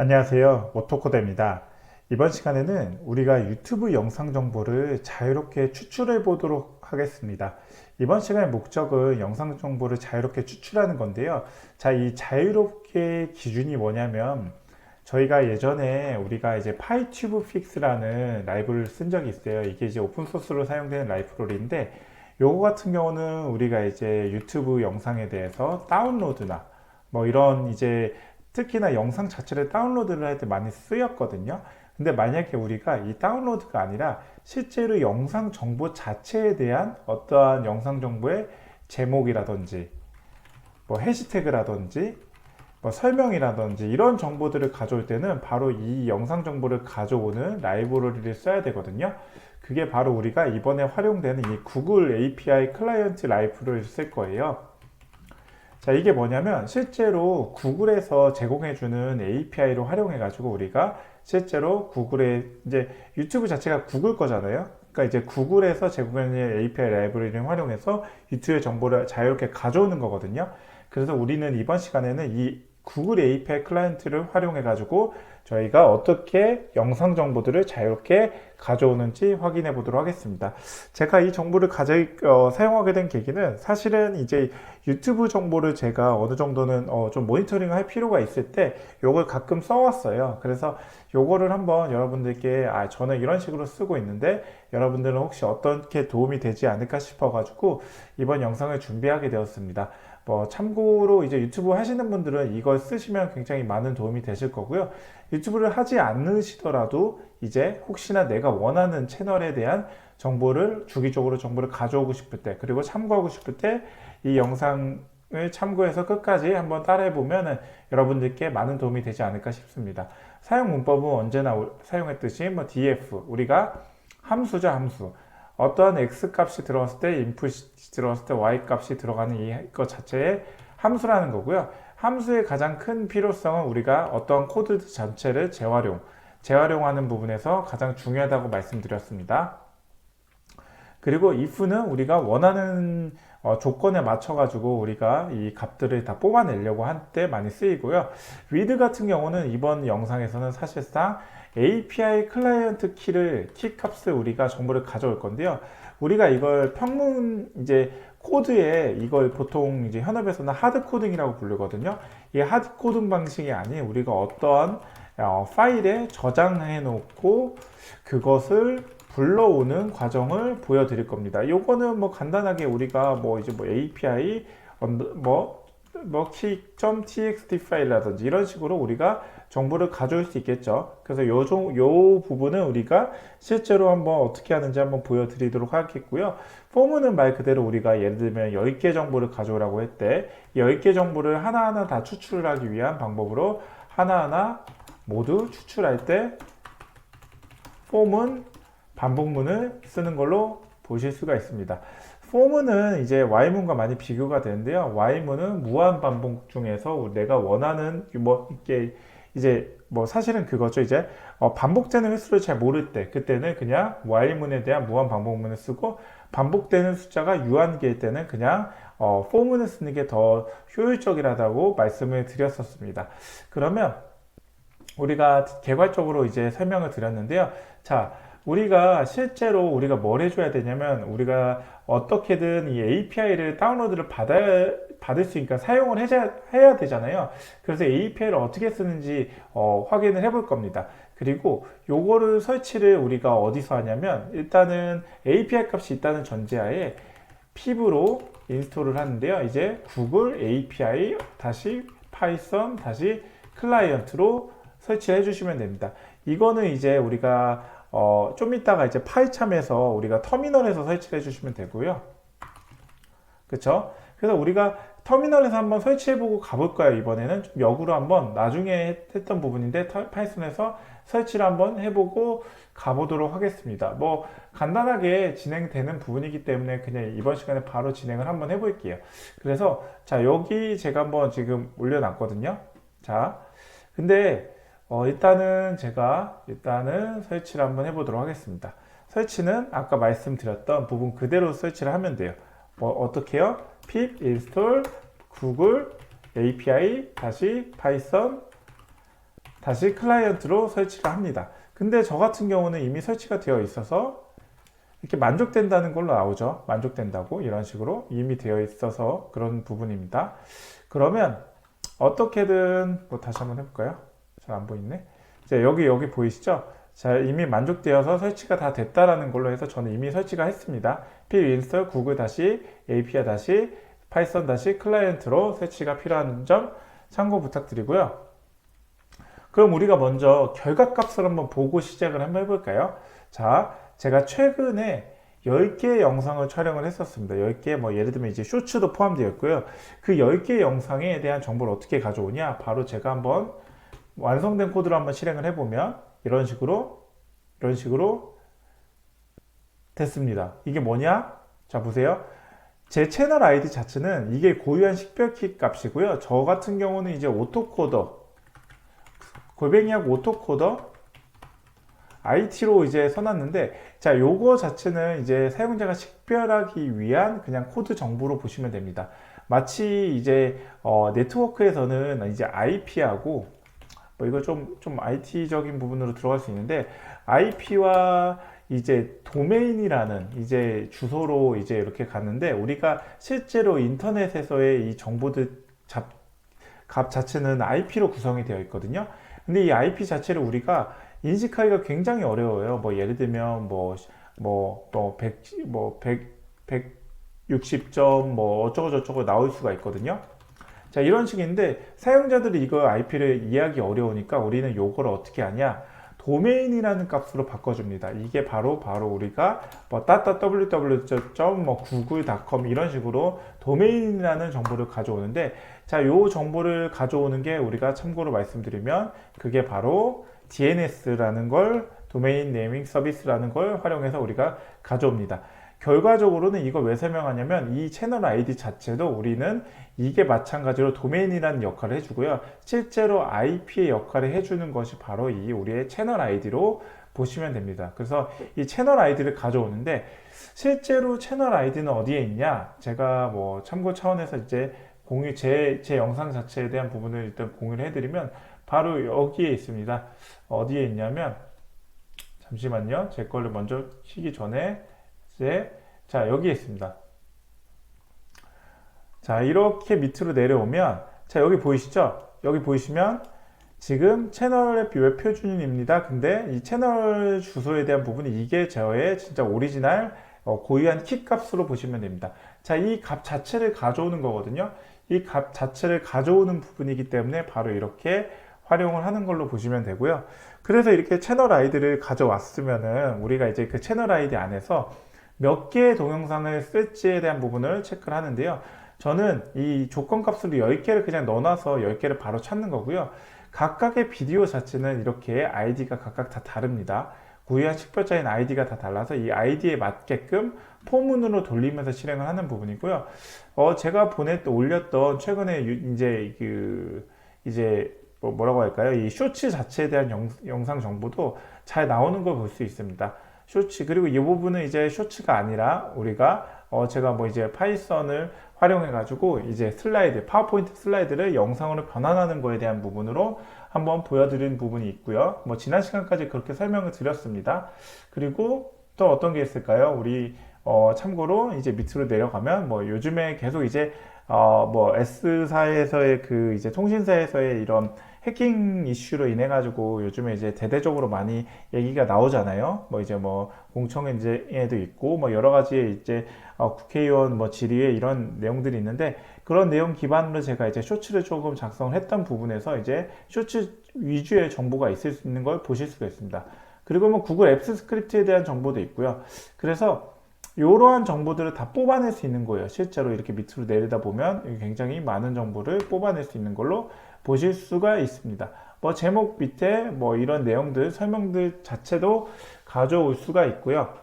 안녕하세요. 오토코드입니다. 이번 시간에는 우리가 유튜브 영상 정보를 자유롭게 추출해 보도록 하겠습니다. 이번 시간의 목적은 영상 정보를 자유롭게 추출하는 건데요. 자, 이 자유롭게 기준이 뭐냐면 저희가 예전에 우리가 이제 파이튜브 픽스라는 라이브러리를 쓴 적이 있어요. 이게 이제 오픈소스로 사용되는 라이브러리인데 요거 같은 경우는 우리가 이제 유튜브 영상에 대해서 다운로드나 뭐 이런 이제 특히나 영상 자체를 다운로드를 할 때 많이 쓰였거든요. 근데 만약에 우리가 이 다운로드가 아니라 실제로 영상 정보 자체에 대한 어떠한 영상 정보의 제목이라든지 뭐 해시태그라든지 뭐 설명이라든지 이런 정보들을 가져올 때는 바로 이 영상 정보를 가져오는 라이브러리를 써야 되거든요. 그게 바로 우리가 이번에 활용되는 이 구글 API 클라이언트 라이브러리를 쓸 거예요. 자, 이게 뭐냐면 실제로 구글에서 제공해주는 API로 활용해가지고 우리가 실제로 구글의 이제 유튜브 자체가 구글 거잖아요. 그러니까 이제 구글에서 제공해주는 API 라이브러리를 활용해서 유튜브의 정보를 자유롭게 가져오는 거거든요. 그래서 우리는 이번 시간에는 이 구글 API 클라이언트를 활용해가지고 저희가 어떻게 영상 정보들을 자유롭게 가져오는지 확인해 보도록 하겠습니다. 제가 이 정보를 사용하게 된 계기는 사실은 이제 유튜브 정보를 제가 어느 정도는 좀 모니터링 할 필요가 있을 때 요걸 가끔 써왔어요. 그래서 요거를 한번 여러분들께 저는 이런 식으로 쓰고 있는데 여러분들은 혹시 어떻게 도움이 되지 않을까 싶어가지고 이번 영상을 준비하게 되었습니다. 뭐 참고로 이제 유튜브 하시는 분들은 이걸 쓰시면 굉장히 많은 도움이 되실 거고요. 유튜브를 하지 않으시더라도 이제 혹시나 내가 원하는 채널에 대한 정보를 주기적으로 정보를 가져오고 싶을 때 그리고 참고하고 싶을 때 이 영상을 참고해서 끝까지 한번 따라해 보면 여러분들께 많은 도움이 되지 않을까 싶습니다. 사용 문법은 언제나 사용했듯이 뭐 df 우리가 함수죠, 함수. 어떠한 x 값이 들어갔을 때 인풋이 들어갔을 때 y 값이 들어가는 이것 자체의 함수라는 거고요. 함수의 가장 큰 필요성은 우리가 어떠한 코드 전체를 재활용하는 부분에서 가장 중요하다고 말씀드렸습니다. 그리고 if는 우리가 원하는 조건에 맞춰 가지고 우리가 이 값들을 다 뽑아내려고 할 때 많이 쓰이고요. with 같은 경우는 이번 영상에서는 사실상 API 클라이언트 키 값을 우리가 정보를 가져올 건데요. 우리가 이걸 평문 이제 코드에 이걸 보통 이제 현업에서는 하드 코딩이라고 부르거든요. 이 하드 코딩 방식이 아닌 우리가 어떠한 파일에 저장해 놓고 그것을 불러오는 과정을 보여드릴 겁니다. 요거는 뭐 간단하게 우리가 뭐 이제 뭐 API key.txt 파일이라든지 이런 식으로 우리가 정보를 가져올 수 있겠죠. 그래서 요 부분은 우리가 실제로 한번 어떻게 하는지 한번 보여드리도록 하겠고요. 폼은 말 그대로 우리가 예를 들면 10개 정보를 가져오라고 했대. 10개 정보를 하나하나 다 추출을 하기 위한 방법으로 하나하나 모두 추출할 때 폼은 반복문을 쓰는 걸로 보실 수가 있습니다. for는 이제 y문과 많이 비교가 되는데요. y문은 무한 반복 중에서 내가 원하는 뭐 이게 이제 뭐 사실은 그거죠. 이제 반복되는 횟수를 잘 모를 때 그때는 그냥 y문에 대한 무한 반복문을 쓰고 반복되는 숫자가 유한계일 때는 그냥 for문을 쓰는 게 더 효율적이라고 말씀을 드렸었습니다. 그러면 우리가 개괄적으로 이제 설명을 드렸는데요. 자, 우리가 실제로 우리가 뭘 해줘야 되냐면 우리가 어떻게든 이 API를 다운로드를 받을 수 있으니까 사용을 해야 되잖아요. 그래서 API를 어떻게 쓰는지 확인을 해볼 겁니다. 그리고 요거를 설치를 우리가 어디서 하냐면 일단은 API 값이 있다는 전제하에 pip으로 인스톨을 하는데요. 이제 구글 API python 클라이언트로 설치해 주시면 됩니다. 이거는 이제 우리가 좀 이따가 이제 파이참에서 우리가 터미널에서 설치해 주시면 되고요. 그쵸? 그래서 우리가 터미널에서 한번 설치해보고 가볼까요? 이번에는 좀 역으로 한번 나중에 했던 부분인데 파이썬에서 설치를 한번 해보고 가보도록 하겠습니다. 뭐 간단하게 진행되는 부분이기 때문에 그냥 이번 시간에 바로 진행을 한번 해볼게요. 그래서 자, 여기 제가 한번 지금 올려놨거든요. 자, 근데 일단은 제가 설치를 한번 해보도록 하겠습니다. 설치는 아까 말씀드렸던 부분 그대로 설치를 하면 돼요. 뭐 어떻게 해요? pip install google api python 다시 클라이언트로 설치를 합니다. 근데 저 같은 경우는 이미 설치가 되어 있어서 이렇게 만족된다는 걸로 나오죠. 만족된다고 이런 식으로 이미 되어 있어서 그런 부분입니다. 그러면 어떻게든 뭐 다시 한번 해볼까요? 잘 안 보이네. 자, 여기 보이시죠? 자, 이미 만족되어서 설치가 다 됐다라는 걸로 해서 저는 이미 설치가 했습니다. pip install google API python 클라이언트로 설치가 필요한 점 참고 부탁드리고요. 그럼 우리가 먼저 결과값을 한번 보고 시작을 한번 해볼까요? 자, 제가 최근에 10개의 영상을 촬영을 했었습니다. 10개, 뭐 예를 들면 이제 쇼츠도 포함되어 있고요. 그 10개의 영상에 대한 정보를 어떻게 가져오냐? 바로 제가 한번 완성된 코드로 한번 실행을 해보면 이런 식으로 됐습니다. 이게 뭐냐? 자, 보세요. 제 채널 아이디 자체는 이게 고유한 식별키 값이고요. 저 같은 경우는 이제 오토코더, 골뱅이하고 오토코더 IT로 이제 써놨는데, 자, 요거 자체는 이제 사용자가 식별하기 위한 그냥 코드 정보로 보시면 됩니다. 마치 이제 네트워크에서는 이제 IP하고 뭐 이거 좀 IT적인 부분으로 들어갈 수 있는데, IP와 이제 도메인이라는 이제 주소로 이제 이렇게 갔는데, 우리가 실제로 인터넷에서의 이 정보들 값 자체는 IP로 구성이 되어 있거든요. 근데 이 IP 자체를 우리가 인식하기가 굉장히 어려워요. 뭐 예를 들면 160점 뭐 어쩌고 저쩌고 나올 수가 있거든요. 자, 이런 식인데 사용자들이 이거 IP를 이해하기 어려우니까 우리는 요거를 어떻게 하냐? 도메인이라는 값으로 바꿔줍니다. 이게 바로 우리가 뭐 www.google.com 이런 식으로 도메인이라는 정보를 가져오는데, 자, 요 정보를 가져오는 게 우리가 참고로 말씀드리면 그게 바로 DNS라는 걸, 도메인 네이밍 서비스라는 걸 활용해서 우리가 가져옵니다. 결과적으로는 이걸 왜 설명하냐면 이 채널 아이디 자체도 우리는 이게 마찬가지로 도메인이라는 역할을 해주고요. 실제로 IP의 역할을 해주는 것이 바로 이 우리의 채널 아이디로 보시면 됩니다. 그래서 이 채널 아이디를 가져오는데, 실제로 채널 아이디는 어디에 있냐? 제가 뭐 참고 차원에서 이제 제 영상 자체에 대한 부분을 일단 공유를 해드리면 바로 여기에 있습니다. 어디에 있냐면, 잠시만요. 제 거를 먼저 키기 전에 자, 여기에 있습니다. 자, 이렇게 밑으로 내려오면, 자, 여기 보이시죠? 여기 보이시면 지금 채널의 웹 표준입니다. 근데 이 채널 주소에 대한 부분이 이게 저의 진짜 오리지널 고유한 키 값으로 보시면 됩니다. 자, 이 값 자체를 가져오는 거거든요. 이 값 자체를 가져오는 부분이기 때문에 바로 이렇게 활용을 하는 걸로 보시면 되고요. 그래서 이렇게 채널 아이디를 가져왔으면은 우리가 이제 그 채널 아이디 안에서 몇 개의 동영상을 쓸지에 대한 부분을 체크를 하는데요. 저는 이 조건 값으로 10개를 그냥 넣어놔서 10개를 바로 찾는 거고요. 각각의 비디오 자체는 이렇게 아이디가 각각 다 다릅니다. 고유한 식별자인 아이디가 다 달라서 이 아이디에 맞게끔 포문으로 돌리면서 실행을 하는 부분이고요. 제가 올렸던 최근에 이제 뭐라고 할까요? 이 쇼츠 자체에 대한 영상 정보도 잘 나오는 걸 볼 수 있습니다. 쇼츠, 그리고 이 부분은 이제 쇼츠가 아니라 우리가 제가 뭐 이제 파이썬을 활용해 가지고 이제 파워포인트 슬라이드를 영상으로 변환하는 거에 대한 부분으로 한번 보여드린 부분이 있고요. 뭐 지난 시간까지 그렇게 설명을 드렸습니다. 그리고 또 어떤 게 있을까요? 우리 참고로 이제 밑으로 내려가면 뭐 요즘에 계속 이제 뭐 S사에서의 그 이제 통신사에서의 이런 해킹 이슈로 인해 가지고 요즘에 이제 대대적으로 많이 얘기가 나오잖아요. 뭐 이제 뭐 공청회에도 있고 뭐 여러 가지의 이제 국회의원 뭐 질의에 이런 내용들이 있는데, 그런 내용 기반으로 제가 이제 쇼츠를 조금 작성을 했던 부분에서 이제 쇼츠 위주의 정보가 있을 수 있는 걸 보실 수가 있습니다. 그리고 뭐 구글 앱스 스크립트에 대한 정보도 있고요. 그래서 이러한 정보들을 다 뽑아낼 수 있는 거예요. 실제로 이렇게 밑으로 내리다 보면 굉장히 많은 정보를 뽑아낼 수 있는 걸로 보실 수가 있습니다. 뭐 제목 밑에 뭐 이런 내용들, 설명들 자체도 가져올 수가 있고요.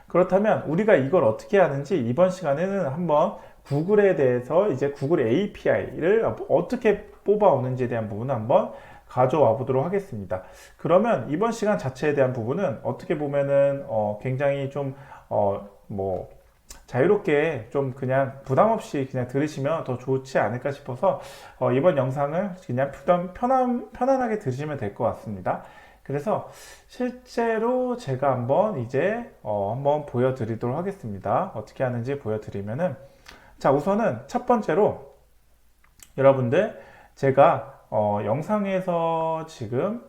그렇다면 우리가 이걸 어떻게 하는지 이번 시간에는 한번 구글에 대해서 이제 구글 API를 어떻게 뽑아오는지에 대한 부분을 한번 가져와 보도록 하겠습니다. 그러면 이번 시간 자체에 대한 부분은 어떻게 보면은 굉장히 좀 자유롭게 좀 그냥 부담 없이 그냥 들으시면 더 좋지 않을까 싶어서 이번 영상을 그냥 편안하게 들으시면 될 것 같습니다. 그래서 실제로 제가 한번 이제 한번 보여드리도록 하겠습니다. 어떻게 하는지 보여드리면은, 자, 우선은 첫 번째로 여러분들 제가 영상에서 지금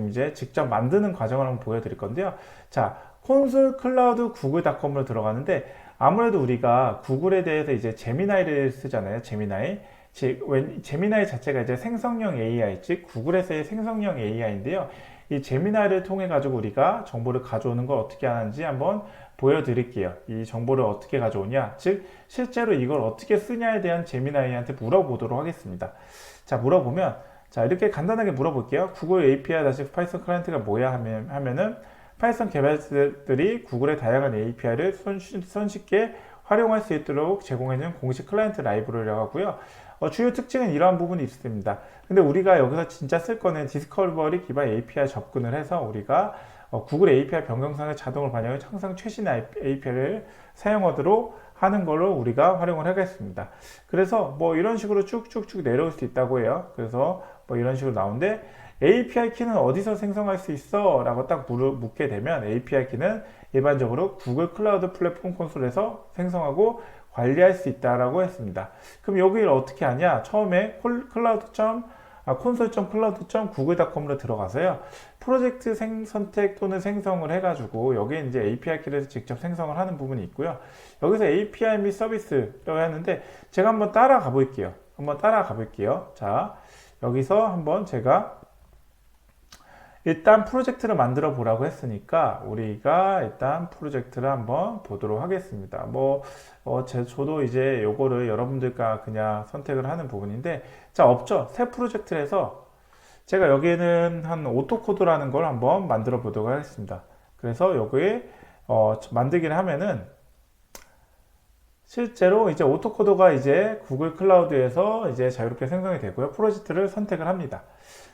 이제 직접 만드는 과정을 한번 보여드릴 건데요. 자, 콘솔 클라우드 구글닷컴으로 들어가는데, 아무래도 우리가 구글에 대해서 이제 제미나이를 쓰잖아요. 제미나이. 제미나이 자체가 이제 생성형 AI, 즉 구글에서의 생성형 AI인데요. 이 제미나이를 통해 가지고 우리가 정보를 가져오는 걸 어떻게 하는지 한번 보여드릴게요. 이 정보를 어떻게 가져오냐, 즉 실제로 이걸 어떻게 쓰냐에 대한 제미나이한테 물어보도록 하겠습니다. 자, 물어보면, 자, 이렇게 간단하게 물어볼게요. 구글 API 파이썬 클라이언트가 뭐야 하면은 파이썬 개발자들이 구글의 다양한 API를 손쉽게 활용할 수 있도록 제공해주는 공식 클라이언트 라이브러리라고 하고요. 주요 특징은 이러한 부분이 있습니다. 근데 우리가 여기서 진짜 쓸 거는 디스커버리 기반 API 접근을 해서 우리가 구글 API 변경사항을 자동으로 반영해 항상 최신 API를 사용하도록 하는 걸로 우리가 활용을 하겠습니다. 그래서 뭐 이런 식으로 쭉쭉쭉 내려올 수 있다고 해요. 그래서 뭐 이런 식으로 나오는데, API 키는 어디서 생성할 수 있어? 라고 딱 묻게 되면, API 키는 일반적으로 구글 클라우드 플랫폼 콘솔에서 생성하고 관리할 수 있다라고 했습니다. 그럼 여기를 어떻게 하냐? 처음에 콘솔.클라우드.구글.com으로 들어가서요. 프로젝트 선택 또는 생성을 해가지고 여기에 이제 API 키를 직접 생성을 하는 부분이 있고요. 여기서 API 및 서비스라고 하는데, 제가 한번 따라가 볼게요. 자, 여기서 한번 제가 일단 프로젝트를 만들어 보라고 했으니까 우리가 일단 프로젝트를 한번 보도록 하겠습니다. 저도 이제 요거를 여러분들과 그냥 선택을 하는 부분인데, 자, 없죠? 새 프로젝트를 해서 제가 여기에는 한 오토코드라는 걸 한번 만들어 보도록 하겠습니다. 그래서 여기에 만들기를 하면은 실제로 이제 오토코드가 이제 구글 클라우드에서 이제 자유롭게 생성이 되고요. 프로젝트를 선택을 합니다.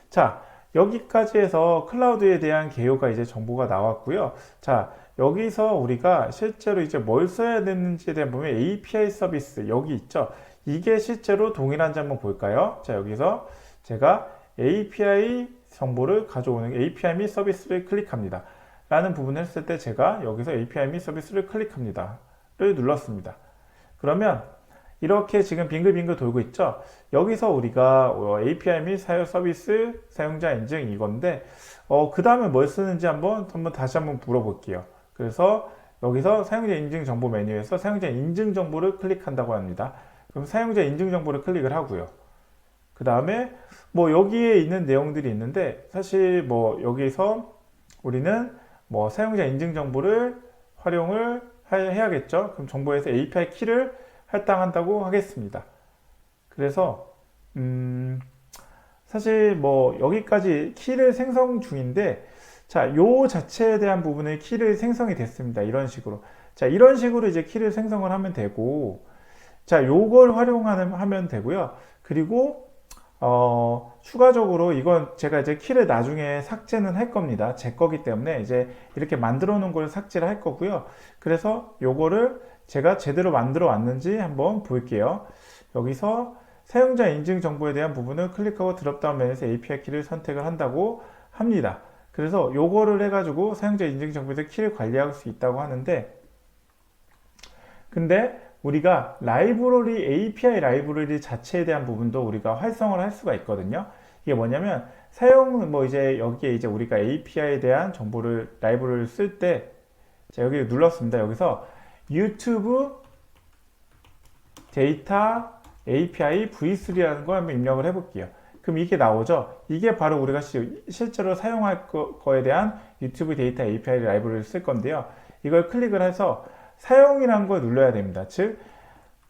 자, 여기까지 해서 클라우드에 대한 개요가 이제 정보가 나왔고요. 자, 여기서 우리가 실제로 이제 뭘 써야 되는지에 대한 보면 API 서비스 여기 있죠. 이게 실제로 동일한지 한번 볼까요? 자, 여기서 제가 API 정보를 가져오는 API 및 서비스를 클릭합니다. 라는 부분을 했을 때 제가 여기서 API 및 서비스를 클릭합니다. 를 눌렀습니다. 그러면 이렇게 지금 빙글빙글 돌고 있죠. 여기서 우리가 API 및 서비스 사용자 인증 이건데, 그 다음에 뭘 쓰는지 다시 한번 물어볼게요. 그래서 여기서 사용자 인증 정보 메뉴에서 사용자 인증 정보를 클릭한다고 합니다. 그럼 사용자 인증 정보를 클릭을 하고요. 그 다음에 여기에 있는 내용들이 있는데, 사실 여기서 우리는 사용자 인증 정보를 활용을 해야겠죠. 그럼 정보에서 API 키를 할당한다고 하겠습니다. 그래서 사실 여기까지 키를 생성 중인데, 자, 요 자체에 대한 부분의 키를 생성이 됐습니다. 이런 식으로. 자, 이런 식으로 이제 키를 생성을 하면 되고, 자, 요걸 하면 되고요. 그리고 추가적으로 이건 제가 이제 키를 나중에 삭제는 할 겁니다. 제 거기 때문에 이제 이렇게 만들어 놓은 걸 삭제를 할 거고요. 그래서 요거를 제가 제대로 만들어 왔는지 한번 볼게요. 여기서 사용자 인증 정보에 대한 부분을 클릭하고 드롭다운 메뉴에서 API 키를 선택을 한다고 합니다. 그래서 요거를 해가지고 사용자 인증 정보에서 키를 관리할 수 있다고 하는데, 근데 우리가 API 라이브러리 자체에 대한 부분도 우리가 활성을 할 수가 있거든요. 이게 뭐냐면, 이제 여기에 이제 우리가 API에 대한 정보를, 라이브러리를 쓸 때, 자, 여기 눌렀습니다. 여기서 유튜브 데이터 API v3라는 거 한번 입력을 해볼게요. 그럼 이게 나오죠? 이게 바로 우리가 실제로 사용할 거에 대한 유튜브 데이터 API 라이브러리를 쓸 건데요. 이걸 클릭을 해서 사용이라는 걸 눌러야 됩니다. 즉,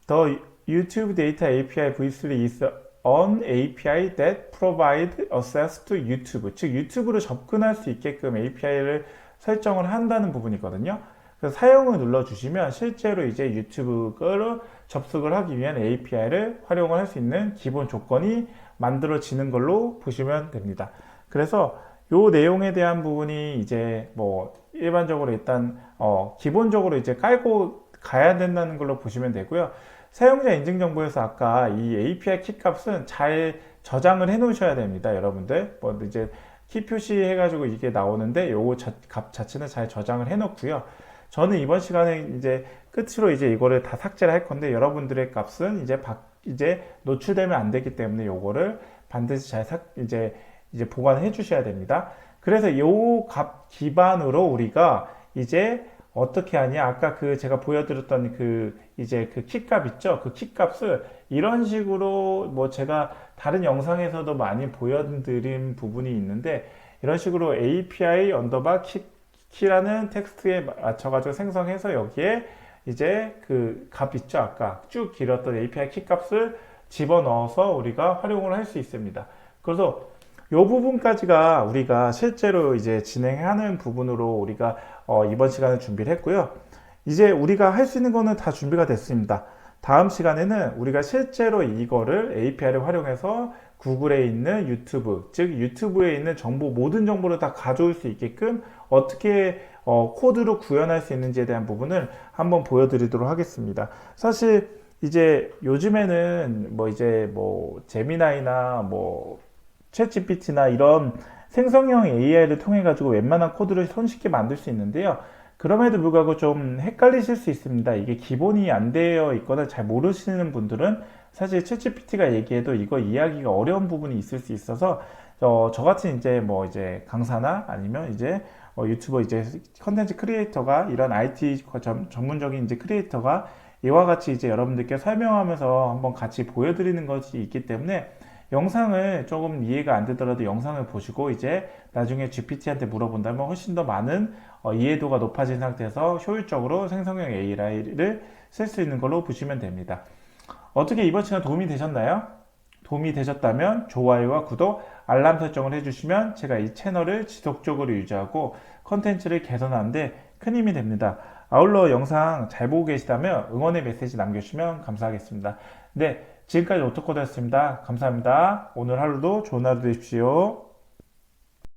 the YouTube data API v3 is an API that provides access to YouTube. 즉, 유튜브로 접근할 수 있게끔 API를 설정을 한다는 부분이거든요. 그래서 사용을 눌러주시면 실제로 이제 유튜브로 접속을 하기 위한 API를 활용을 할 수 있는 기본 조건이 만들어지는 걸로 보시면 됩니다. 그래서 요 내용에 대한 부분이 이제 일반적으로 일단 기본적으로 이제 가야 된다는 걸로 보시면 되고요. 사용자 인증 정보에서 아까 이 API 키 값은 잘 저장을 해 놓으셔야 됩니다. 여러분들 뭐 이제 키 표시해 가지고 이게 나오는데 요거 값 자체는 잘 저장을 해 놓고요. 저는 이번 시간에 이제 끝으로 이제 이거를 다 삭제를 할 건데 여러분들의 값은 이제 노출되면 안 되기 때문에 요거를 반드시 잘 이제 보관해 주셔야 됩니다. 그래서 요 값 기반으로 우리가 이제 어떻게 하냐? 아까 그 제가 보여드렸던 그 이제 그 키값 있죠? 그 키값을 이런 식으로 뭐 제가 다른 영상에서도 많이 보여드린 부분이 있는데 이런 식으로 API 언더바 키라는 텍스트에 맞춰가지고 생성해서 여기에 이제 그 값 있죠? 아까 쭉 길었던 API 키값을 집어넣어서 우리가 활용을 할 수 있습니다. 그래서 이 부분까지가 우리가 실제로 이제 진행하는 부분으로 우리가 이번 시간에 준비를 했고요. 이제 우리가 할 수 있는 거는 다 준비가 됐습니다. 다음 시간에는 우리가 실제로 이거를 API를 활용해서 구글에 있는 유튜브, 즉 유튜브에 있는 정보, 모든 정보를 다 가져올 수 있게끔 어떻게 코드로 구현할 수 있는지에 대한 부분을 한번 보여드리도록 하겠습니다. 사실 이제 요즘에는 뭐 제미나이나 뭐 챗GPT나 이런 생성형 AI를 통해 가지고 웬만한 코드를 손쉽게 만들 수 있는데요. 그럼에도 불구하고 좀 헷갈리실 수 있습니다. 이게 기본이 안 되어 있거나 잘 모르시는 분들은 사실 챗GPT가 얘기해도 이거 이해하기가 어려운 부분이 있을 수 있어서 저 같은 이제 강사나 아니면 이제 유튜버 이제 컨텐츠 크리에이터가 이런 IT 전문적인 이제 크리에이터가 이와 같이 이제 여러분들께 설명하면서 한번 같이 보여드리는 것이 있기 때문에 영상을 조금 이해가 안 되더라도 영상을 보시고 이제 나중에 GPT한테 물어본다면 훨씬 더 많은 이해도가 높아진 상태에서 효율적으로 생성형 AI를 쓸 수 있는 걸로 보시면 됩니다. 어떻게 이번 시간 도움이 되셨나요? 도움이 되셨다면 좋아요와 구독, 알람 설정을 해주시면 제가 이 채널을 지속적으로 유지하고 컨텐츠를 개선하는 데 큰 힘이 됩니다. 아울러 영상 잘 보고 계시다면 응원의 메시지 남겨주시면 감사하겠습니다. 네, 지금까지 오토코드였습니다. 감사합니다. 오늘 하루도 좋은 하루 되십시오.